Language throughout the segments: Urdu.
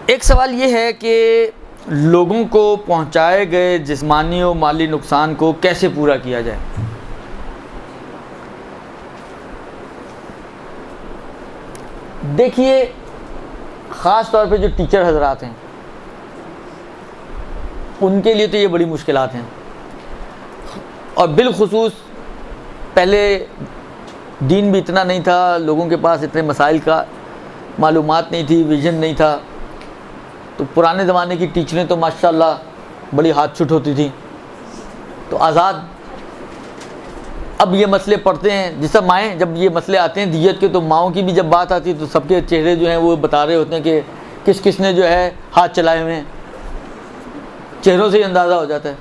ایک سوال یہ ہے کہ لوگوں کو پہنچائے گئے جسمانی و مالی نقصان کو کیسے پورا کیا جائے؟ دیکھیے، خاص طور پہ جو ٹیچر حضرات ہیں ان کے لیے تو یہ بڑی مشکلات ہیں، اور بالخصوص پہلے دین بھی اتنا نہیں تھا، لوگوں کے پاس اتنے مسائل کا معلومات نہیں تھی، ویژن نہیں تھا، تو پرانے زمانے کی ٹیچریں تو ماشاءاللہ بڑی ہاتھ چھٹ ہوتی تھیں، تو آزاد۔ اب یہ مسئلے پڑھتے ہیں، جیسا مائیں جب یہ مسئلے آتے ہیں دیت کے، تو ماؤں کی بھی جب بات آتی ہے تو سب کے چہرے جو ہیں وہ بتا رہے ہوتے ہیں کہ کس کس نے جو ہے ہاتھ چلائے ہوئے ہیں، چہروں سے ہی اندازہ ہو جاتا ہے۔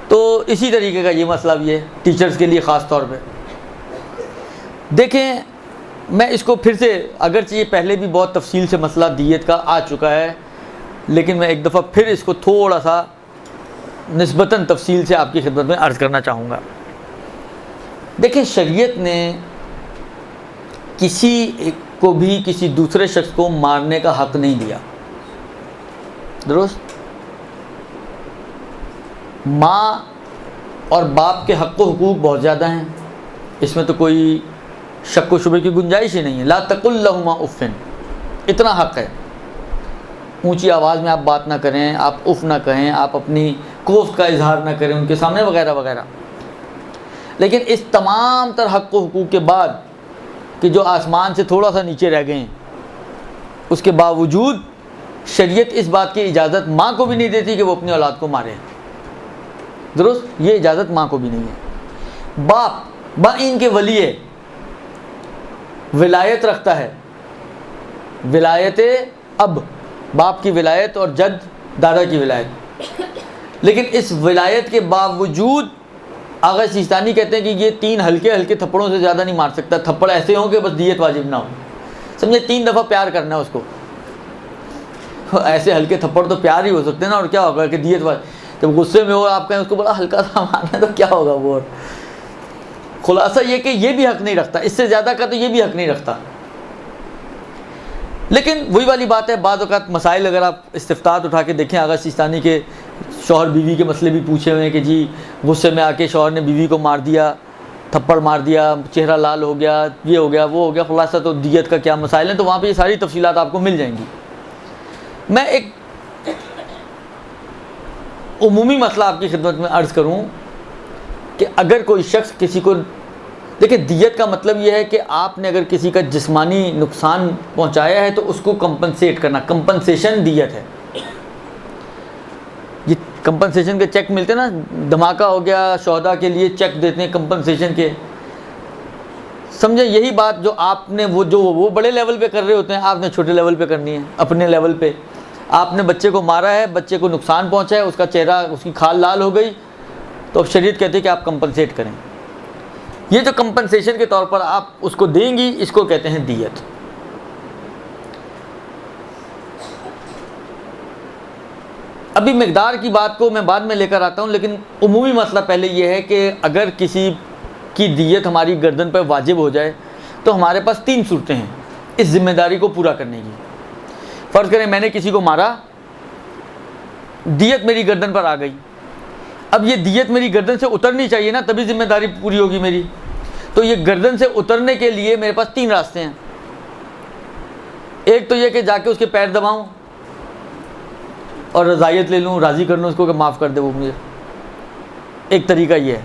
تو اسی طریقے کا یہ مسئلہ بھی ہے ٹیچرز کے لیے خاص طور پہ۔ دیکھیں، میں اس کو پھر سے، اگرچہ یہ پہلے بھی بہت تفصیل سے مسئلہ دیت کا آ چکا ہے، لیکن میں ایک دفعہ پھر اس کو تھوڑا سا نسبتاً تفصیل سے آپ کی خدمت میں عرض کرنا چاہوں گا۔ دیکھیں، شریعت نے کسی کو بھی کسی دوسرے شخص کو مارنے کا حق نہیں دیا، درست؟ ماں اور باپ کے حق و حقوق بہت زیادہ ہیں، اس میں تو کوئی شک و شبے کی گنجائش ہی نہیں ہے۔ لا تقل لہما اف، اتنا حق ہے، اونچی آواز میں آپ بات نہ کریں، آپ اف نہ کہیں، آپ اپنی کوفت کا اظہار نہ کریں ان کے سامنے، وغیرہ وغیرہ۔ لیکن اس تمام تر حق و حقوق کے بعد کہ جو آسمان سے تھوڑا سا نیچے رہ گئے ہیں، اس کے باوجود شریعت اس بات کی اجازت ماں کو بھی نہیں دیتی کہ وہ اپنی اولاد کو مارے، درست؟ یہ اجازت ماں کو بھی نہیں ہے۔ باپ ان کے ولی ہے، ولایت رکھتا ہے، ولایت اب، باپ کی ولایت اور جد دادا کی ولایت، لیکن اس ولایت کے باوجود آغا سیستانی کہتے ہیں کہ یہ 3 ہلکے ہلکے تھپڑوں سے زیادہ نہیں مار سکتا، تھپڑ ایسے ہوں کہ بس دیت واجب نہ ہو، سمجھے؟ 3 دفعہ پیار کرنا ہے اس کو، ایسے ہلکے تھپڑ تو پیار ہی ہو سکتے ہیں نا، اور کیا ہوگا کہ دیت واجب، جب غصے میں ہو آپ کہیں اس کو بڑا ہلکا سا مارنا تو کیا ہوگا وہ۔ خلاصہ یہ کہ یہ بھی حق نہیں رکھتا، اس سے زیادہ کا تو یہ بھی حق نہیں رکھتا۔ لیکن وہی والی بات ہے، بعض اوقات مسائل اگر آپ استفتاءات اٹھا کے دیکھیں، آغا سیستانی کے شوہر بیوی کے مسئلے بھی پوچھے ہوئے ہیں کہ جی غصے میں آ کے شوہر نے بیوی کو مار دیا، تھپڑ مار دیا، چہرہ لال ہو گیا، یہ ہو گیا، وہ ہو گیا، خلاصہ تو دیت کا کیا مسائل ہیں، تو وہاں پہ یہ ساری تفصیلات آپ کو مل جائیں گی۔ میں ایک عمومی مسئلہ آپ کی خدمت میں عرض کروں کہ اگر کوئی شخص کسی کو، دیکھیں دیت کا مطلب یہ ہے کہ آپ نے اگر کسی کا جسمانی نقصان پہنچایا ہے تو اس کو کمپنسیٹ کرنا، کمپنسیشن دیت ہے۔ یہ کمپنسیشن کے چیک ملتے ہیں نا، دھماکہ ہو گیا، شہداء کے لیے چیک دیتے ہیں کمپنسیشن کے، سمجھے؟ یہی بات جو آپ نے وہ بڑے لیول پہ کر رہے ہوتے ہیں، آپ نے چھوٹے لیول پہ کرنی ہے، اپنے لیول پہ۔ آپ نے بچے کو مارا ہے، بچے کو نقصان پہنچا ہے، اس کا چہرہ، اس کی کھال لال ہو گئی، تو اب شریعت کہتے ہیں کہ آپ کمپنسیٹ کریں۔ یہ جو کمپنسیشن کے طور پر آپ اس کو دیں گی، اس کو کہتے ہیں دیت۔ ابھی مقدار کی بات کو میں بعد میں لے کر آتا ہوں، لیکن عمومی مسئلہ پہلے یہ ہے کہ اگر کسی کی دیت ہماری گردن پر واجب ہو جائے تو ہمارے پاس 3 صورتیں ہیں اس ذمہ داری کو پورا کرنے کی۔ فرض کریں میں نے کسی کو مارا، دیت میری گردن پر آ گئی، اب یہ دیت میری گردن سے اترنی چاہیے نا، تبھی ذمہ داری پوری ہوگی میری۔ تو یہ گردن سے اترنے کے لیے میرے پاس 3 راستے ہیں۔ ایک تو یہ کہ جا کے اس کے پیر دباؤں اور رضائیت لے لوں، راضی کر لوں اس کو کہ معاف کر دے وہ مجھے، ایک طریقہ یہ ہے۔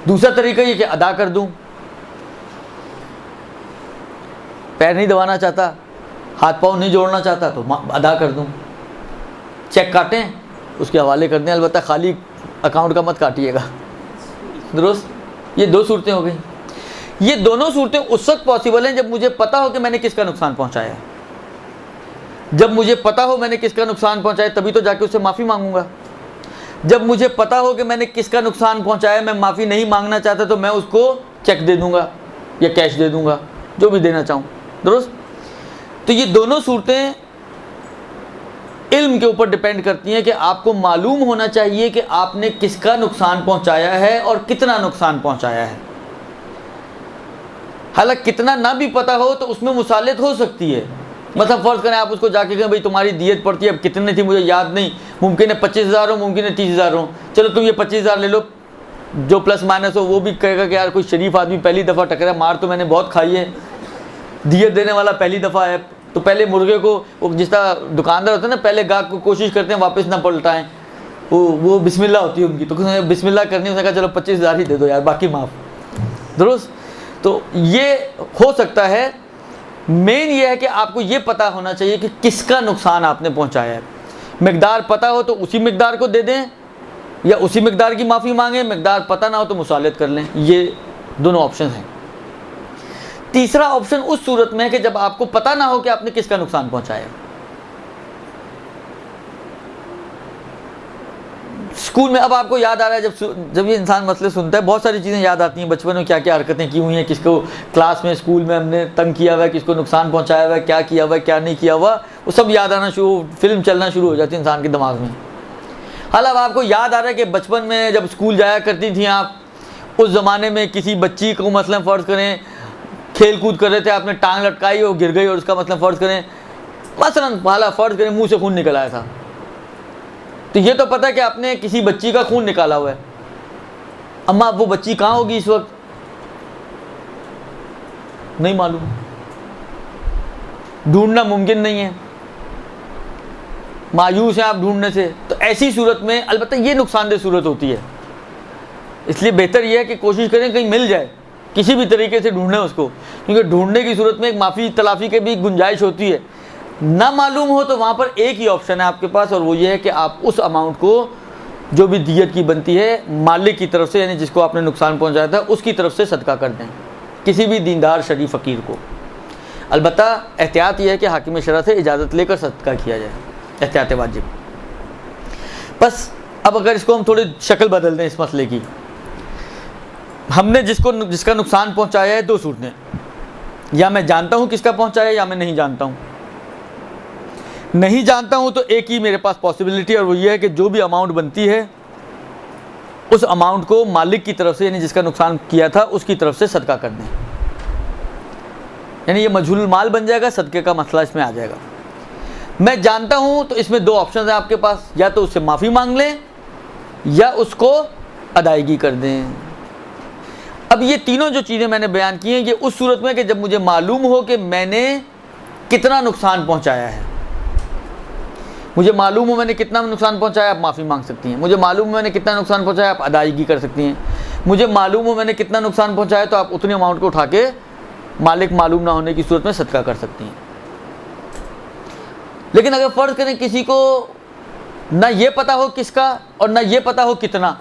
دوسرا طریقہ یہ کہ ادا کر دوں، پیر نہیں دبانا چاہتا، ہاتھ پاؤں نہیں جوڑنا چاہتا تو ادا کر دوں، چیک کاٹیں اس کے حوالے کر دیں، البتہ خالی اکاؤنٹ کا مت کاٹیے گا، درست؟ یہ 2 صورتیں ہو گئیں۔ یہ دونوں صورتیں اس وقت پاسبل ہیں جب مجھے پتہ ہو کہ میں نے کس کا نقصان پہنچایا ہے۔ جب مجھے پتہ ہو میں نے کس کا نقصان پہنچایا تبھی تو جا کے اس سے معافی مانگوں گا۔ جب مجھے پتہ ہو کہ میں نے کس کا نقصان پہنچایا، میں معافی نہیں مانگنا چاہتا تو میں اس کو چیک دے دوں گا یا کیش دے دوں گا، جو بھی دینا چاہوں، درست؟ تو یہ دونوں صورتیں علم کے اوپر ڈیپینڈ کرتی ہیں کہ آپ کو معلوم ہونا چاہیے کہ آپ نے کس کا نقصان پہنچایا ہے اور کتنا نقصان پہنچایا ہے۔ حالانکہ کتنا نہ بھی پتہ ہو تو اس میں مصالحت ہو سکتی ہے، مثلا فرض کریں آپ اس کو جا کے کہیں بھائی تمہاری دیت پڑتی ہے اب کتنے تھی مجھے یاد نہیں، ممکن ہے 25,000 ہو، ممکن ہے 30,000 ہو، چلو تم یہ 25,000 لے لو، جو پلس مائنس ہو وہ بھی کہے گا کہ یار کوئی شریف آدمی پہلی دفعہ ٹکرا، مار تو میں نے بہت کھائی ہے، دیت دینے والا پہلی دفعہ ہے، تو پہلے مرغے کو جس طرح دکاندار ہوتا ہے نا، پہلے گاہک کو کوشش کرتے ہیں واپس نہ پلٹائیں، وہ بسم اللہ ہوتی ہے ان کی، تو بسم اللہ کرنی، اس نے کہا چلو 25,000 ہی دے دو یار، باقی معاف، درست. تو یہ ہو سکتا ہے. مین یہ ہے کہ آپ کو یہ پتہ ہونا چاہیے کہ کس کا نقصان آپ نے پہنچایا ہے. مقدار پتہ ہو تو اسی مقدار کو دے دیں یا اسی مقدار کی معافی مانگیں، مقدار پتہ نہ ہو تو مصالحت کر لیں. یہ دونوں آپشن ہیں. تیسرا آپشن اس صورت میں ہے کہ جب آپ کو پتہ نہ ہو کہ آپ نے کس کا نقصان پہنچایا. اسکول میں اب آپ کو یاد آ رہا ہے جب یہ انسان مسئلے سنتا ہے، بہت ساری چیزیں یاد آتی ہیں، بچپن میں کیا کیا حرکتیں کی ہوئی ہیں، کس کو کلاس میں اسکول میں ہم نے تنگ کیا ہوا ہے، کس کو نقصان پہنچایا ہوا ہے، کیا کیا ہوا ہے کیا نہیں کیا ہوا، وہ سب یاد آنا فلم چلنا شروع ہو جاتی ہے انسان کے دماغ میں. حال اب آپ کو یاد آ رہا ہے کہ بچپن میں جب اسکول جایا کرتی تھیں آپ، اس زمانے میں کسی بچی کو مثلا فرض کریں کھیل کود کر رہے تھے، آپ نے ٹانگ لٹکائی اور گر گئی، اور اس کا مثلا فرض کریں منہ سے خون نکل آیا تھا، تو یہ تو پتہ ہے کہ آپ نے کسی بچی کا خون نکالا ہوا ہے. اما اب وہ بچی کہاں ہوگی اس وقت نہیں معلوم، ڈھونڈنا ممکن نہیں ہے، مایوس ہیں آپ ڈھونڈنے سے. تو ایسی صورت میں البتہ یہ نقصان دہ صورت ہوتی ہے، اس لیے بہتر یہ ہے کہ کوشش کریں کہیں مل جائے، کسی بھی طریقے سے ڈھونڈیں اس کو، کیونکہ ڈھونڈنے کی صورت میں ایک معافی تلافی کی بھی گنجائش ہوتی ہے. نہ معلوم ہو تو وہاں پر ایک ہی آپشن ہے آپ کے پاس، اور وہ یہ ہے کہ آپ اس اماؤنٹ کو جو بھی دیت کی بنتی ہے مالک کی طرف سے، یعنی جس کو آپ نے نقصان پہنچایا تھا اس کی طرف سے صدقہ کر دیں کسی بھی دیندار شریف فقیر کو. البتہ احتیاط یہ ہے کہ حاکم شرع سے اجازت لے کر صدقہ کیا جائے، احتیاط واجب. بس اب اگر اس کو ہم تھوڑی شکل بدل دیں اس مسئلے کی، ہم نے جس کا نقصان پہنچایا ہے دو صورتیں، یا میں جانتا ہوں کس کا پہنچایا یا میں نہیں جانتا ہوں. نہیں جانتا ہوں تو ایک ہی میرے پاس پاسبلٹی، اور وہ یہ ہے کہ جو بھی اماؤنٹ بنتی ہے اس اماؤنٹ کو مالک کی طرف سے، یعنی جس کا نقصان کیا تھا اس کی طرف سے صدقہ کر دیں. یعنی یہ مجہول المال بن جائے گا، صدقے کا مسئلہ اس میں آ جائے گا. میں جانتا ہوں تو اس میں دو آپشنز ہیں آپ کے پاس، یا تو اس سے معافی مانگ لیں یا اس کو ادائیگی کر دیں. اب یہ تینوں جو چیزیں میں نے بیان کی ہیں یہ اس صورت میں کہ جب مجھے معلوم ہو کہ میں نے کتنا نقصان پہنچایا ہے. مجھے معلوم ہو میں نے کتنا نقصان پہنچایا، آپ معافی مانگ سکتی ہیں. مجھے معلوم ہو میں نے کتنا نقصان پہنچایا، آپ ادائیگی کر سکتی ہیں. مجھے معلوم ہو میں نے کتنا نقصان پہنچایا تو آپ اتنی اماؤنٹ کو اٹھا کے مالک معلوم نہ ہونے کی صورت میں صدقہ کر سکتی ہیں. لیکن اگر فرض کریں کسی کو نہ یہ پتہ ہو کس کا اور نہ یہ پتہ ہو کتنا،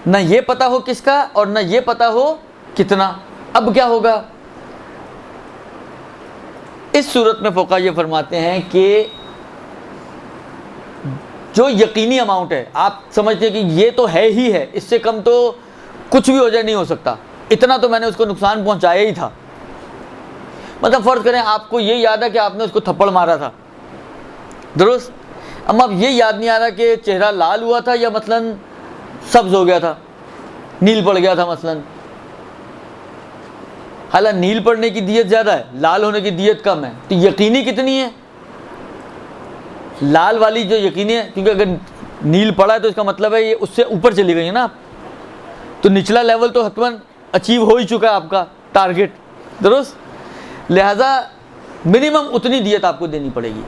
نہ یہ پتہ ہو کس کا اور نہ یہ پتہ ہو کتنا، اب کیا ہوگا؟ اس صورت میں فقہا یہ فرماتے ہیں کہ جو یقینی اماؤنٹ ہے، آپ سمجھتے ہیں کہ یہ تو ہے ہی ہے، اس سے کم تو کچھ بھی ہو جائے نہیں ہو سکتا، اتنا تو میں نے اس کو نقصان پہنچایا ہی تھا. مطلب فرض کریں آپ کو یہ یاد ہے کہ آپ نے اس کو تھپڑ مارا تھا، درست. اب یہ یاد نہیں آ رہا کہ چہرہ لال ہوا تھا یا مثلاً سبز ہو گیا تھا، نیل پڑ گیا تھا مثلاً. حالانکہ نیل پڑنے کی دیت زیادہ ہے، لال ہونے کی دیت کم ہے، تو یقینی کتنی ہے؟ لال والی جو یقینی ہے، کیونکہ اگر نیل پڑا ہے تو اس کا مطلب ہے یہ اس سے اوپر چلی گئی ہے نا، تو نچلا لیول تو حتماً اچیو ہو ہی چکا ہے آپ کا ٹارگٹ، درست. لہذا منیمم اتنی دیت آپ کو دینی پڑے گی،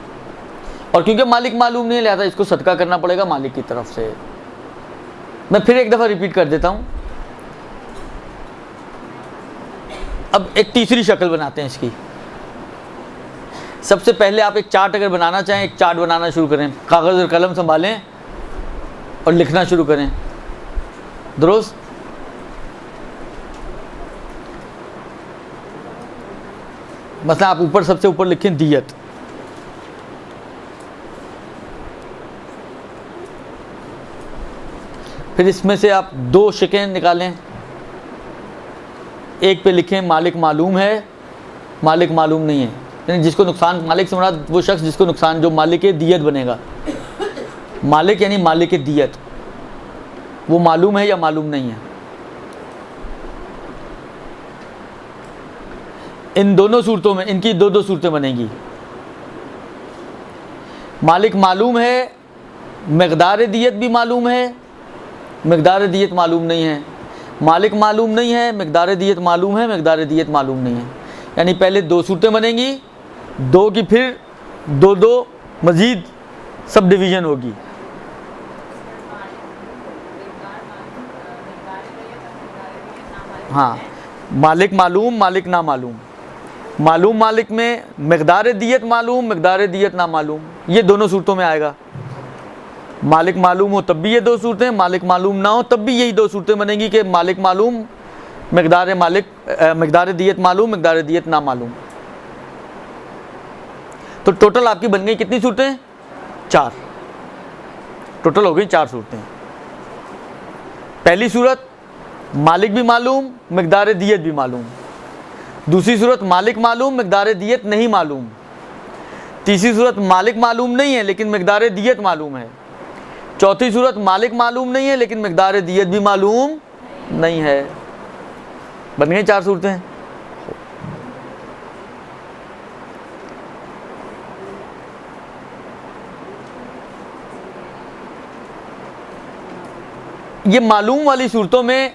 اور کیونکہ مالک معلوم نہیں ہے لہذا اس کو صدقہ کرنا پڑے گا مالک کی طرف سے. میں پھر ایک دفعہ ریپیٹ کر دیتا ہوں. اب ایک تیسری شکل بناتے ہیں اس کی. سب سے پہلے آپ ایک چارٹ اگر بنانا چاہیں، ایک چارٹ بنانا شروع کریں، کاغذ اور قلم سنبھالیں اور لکھنا شروع کریں، درست. مثلا آپ اوپر سب سے اوپر لکھیں دیت، پھر اس میں سے آپ دو شکیں نکالیں. ایک پہ لکھیں مالک معلوم ہے، مالک معلوم نہیں ہے، یعنی جس کو نقصان، مالک سے مراد وہ شخص جس کو نقصان، جو مالک دیت بنے گا. مالک یعنی مالک دیت، وہ معلوم ہے یا معلوم نہیں ہے. ان دونوں صورتوں میں ان کی دو دو صورتیں بنیں گی. مالک معلوم ہے, مقدار دیت بھی معلوم ہے, مقدار دیت معلوم نہیں ہے. مالک معلوم نہیں ہے, مقدار دیت معلوم ہے, مقدار دیت معلوم نہیں ہے. یعنی پہلے دو صورتیں بنیں گی, دو کی پھر دو دو مزید سب ڈویژن ہوگی. ہاں, مالک معلوم, مالک نامعلوم. معلوم مالک میں مقدار دیت معلوم, مقدار دیت نامعلوم, یہ دونوں صورتوں میں آئے گا. مالک معلوم ہو تب بھی یہ دو صورتیں, مالک معلوم نہ ہو تب بھی یہی دو صورتیں بنیں گی کہ مالک معلوم, مقدار دیت معلوم, مقدار دیت نامعلوم. تو ٹوٹل آپ کی بن گئی کتنی صورتیں؟ 4. ٹوٹل ہو گئی 4 صورتیں. پہلی صورت مالک بھی معلوم, مقدار دیت بھی معلوم. دوسری صورت مالک معلوم, مقدار دیت نہیں معلوم. تیسری صورت مالک معلوم نہیں ہے لیکن مقدار دیت معلوم ہے. چوتھی صورت مالک معلوم نہیں ہے لیکن مقدار دیت بھی معلوم نہیں ہے. بن گئی 4 صورتیں. یہ معلوم والی صورتوں میں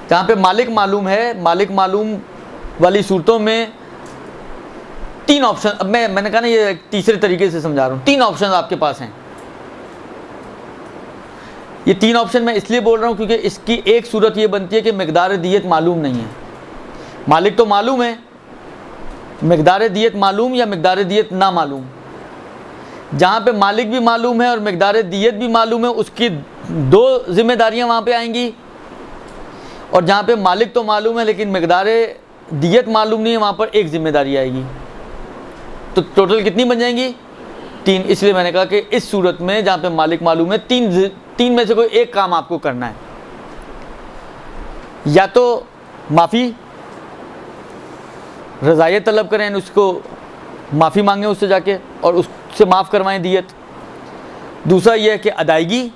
جہاں پہ مالک معلوم ہے, مالک معلوم والی صورتوں میں 3 آپشن. اب میں نے کہا نا یہ تیسرے طریقے سے سمجھا رہا ہوں. 3 آپشن آپ کے پاس ہیں. یہ 3 آپشن میں اس لیے بول رہا ہوں کیونکہ اس کی ایک صورت یہ بنتی ہے کہ مقدار دیت معلوم نہیں ہے. مالک تو معلوم ہے, مقدار دیت معلوم یا مقدار دیت نہ معلوم. جہاں پہ مالک بھی معلوم ہے اور مقدار دیت بھی معلوم ہے, اس کی 2 ذمہ داریاں وہاں پہ آئیں گی. اور جہاں پہ مالک تو معلوم ہے لیکن مقدار دیت معلوم نہیں ہے, وہاں پر 1 ذمہ داری آئے گی. تو ٹوٹل کتنی بن جائیں گی؟ 3. اس لیے میں نے کہا کہ اس صورت میں جہاں پہ مالک معلوم ہے 3 میں سے کوئی ایک کام آپ کو کرنا ہے. یا تو معافی, رضایت طلب کریں, اس کو معافی مانگیں اس سے جا کے اور اس سے معاف کروائیں دیت. دوسرا یہ ہے کہ ادائیگی,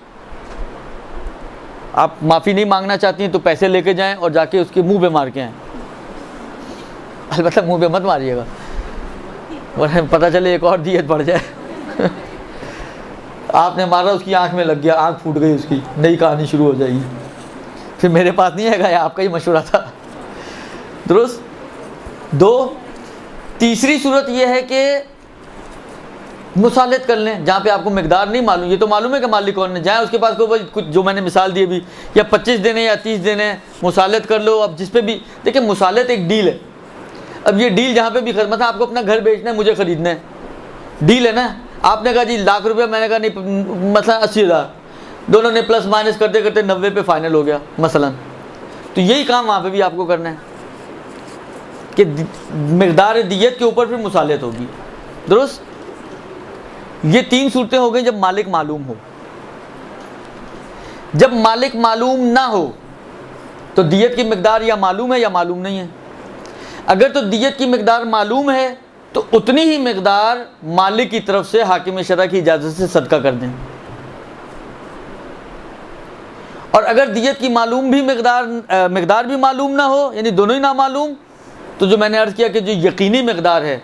آپ معافی نہیں مانگنا چاہتی ہیں تو پیسے لے کے جائیں اور جا کے اس کے منہ پہ مار کے آئیں. البتہ منہ پہ مت ماریے گا ورنہ پتہ چلے ایک اور دیت بڑھ جائے. آپ نے مارا, اس کی آنکھ میں لگ گیا, آنکھ پھوٹ گئی, اس کی نئی کہانی شروع ہو جائے گی. پھر میرے پاس نہیں آئے گا, یہ آپ کا ہی مشورہ تھا. درست. 2. تیسری صورت یہ ہے کہ مصالحت کر لیں جہاں پہ آپ کو مقدار نہیں معلوم. یہ تو معلوم ہے کہ مالک کون ہے, جائیں اس کے پاس کو کچھ جو میں نے مثال دی ابھی, یا 25 دینے یا 30 دینے, مصالحت کر لو. اب جس پہ بھی دیکھیں مصالحت ایک ڈیل ہے. اب یہ ڈیل جہاں پہ بھی مثلا آپ کو اپنا گھر بیچنا ہے, مجھے خریدنا ہے, ڈیل ہے نا. آپ نے کہا جی ₹1,00,000, میں نے کہا نہیں مثلا 80,000, دونوں نے پلس مائنس کرتے کرتے 90 پہ فائنل ہو گیا مثلا. تو یہی کام وہاں پہ بھی آپ کو کرنا ہے کہ مقدار دیت کے اوپر پھر مصالحت ہوگی. درست. یہ 3 صورتیں ہو گئیں جب مالک معلوم ہو. جب مالک معلوم نہ ہو تو دیت کی مقدار یا معلوم ہے یا معلوم نہیں ہے. اگر تو دیت کی مقدار معلوم ہے تو اتنی ہی مقدار مالک کی طرف سے حاکم شرع کی اجازت سے صدقہ کر دیں. اور اگر دیت کی معلوم بھی مقدار بھی معلوم نہ ہو, یعنی دونوں ہی نامعلوم, تو جو میں نے عرض کیا کہ جو یقینی مقدار ہے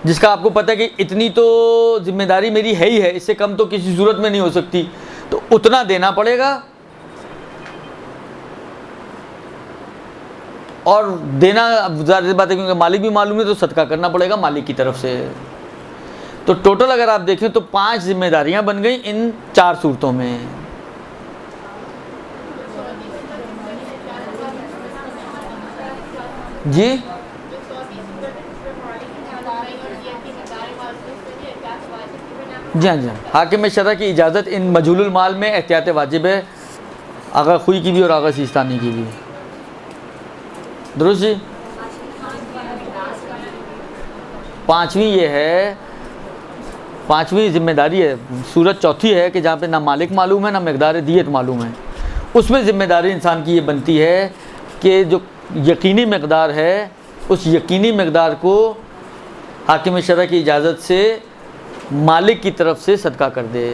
جس کا آپ کو پتہ ہے کہ اتنی تو ذمہ داری میری ہے ہی ہے, اس سے کم تو کسی صورت میں نہیں ہو سکتی, تو اتنا دینا پڑے گا. اور دینا ظاہر بات ہے کیونکہ مالک بھی معلوم ہے تو صدقہ کرنا پڑے گا مالک کی طرف سے. تو ٹوٹل اگر آپ دیکھیں تو 5 ذمہ داریاں بن گئیں ان 4 صورتوں میں. جی جی ہاں جی ہاں, حاکم شرع کی اجازت ان مجہول المال میں احتیاط واجب ہے, آغا خوئی کی بھی اور آغا سیستانی کی بھی. درست جی. 5ویں یہ ہے, 5ویں ذمہ داری ہے. صورت چوتھی ہے کہ جہاں پہ نہ مالک معلوم ہے نہ مقدار دیت معلوم ہے, اس میں ذمہ داری انسان کی یہ بنتی ہے کہ جو یقینی مقدار ہے اس یقینی مقدار کو حاکم شرع کی اجازت سے مالک کی طرف سے صدقہ کر دے.